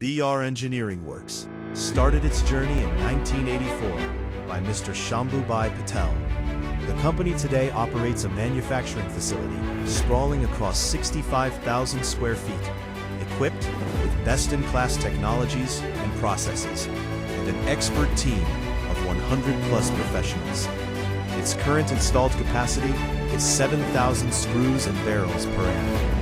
BR Engineering Works started its journey in 1984 by Mr. Shambhubai Patel. The company today operates a manufacturing facility sprawling across 65,000 square feet, equipped with best-in-class technologies and processes, and an expert team of 100-plus professionals. Its current installed capacity is 7,000 screws and barrels per annum.